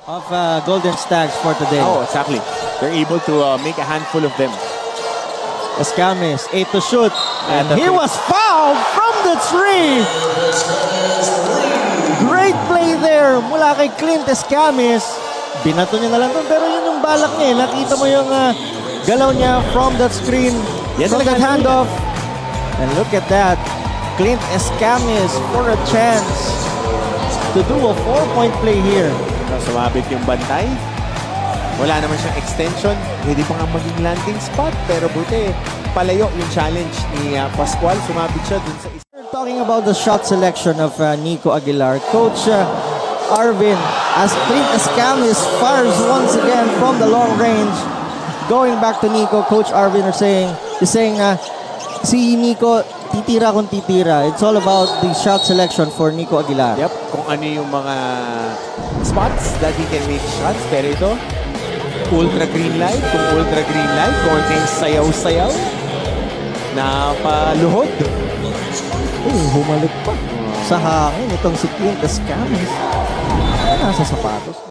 of Golden Stags for today. Oh, exactly. They're able to make a handful of them. Escamis, 8 to shoot. And he three. was fouled from the 3. Great play there mula kay Clint Escamis. Binato niya na lang doon, pero yun yung balak niya. Nakita mo yung galaw niya from that screen. Yan from that handoff. And look at that. Clint Escamis for a chance to do a 4-point play here. Sumabit yung bantay. Wala naman siyang extension. Pwede pa nga maging landing spot. Pero buti, palayo yung challenge ni Pascual. Sumabit siya dun sa isa. We're talking about the shot selection of Nico Aguilar. Coach Arvin, as Clint Escamis fires once again from the long range. Going back to Nico, Coach Arvin is saying si Nico, titira kung titira. It's all about the shot selection for Nico Aguilar. Yep, kung ano yung mga spots that he can make shots. Pero ito, ultra green light. Kung ultra green light, konting sayaw-sayaw. Napaluhod. Humalik pa sa hangin itong si Clint Escamis. Nasa sapatos.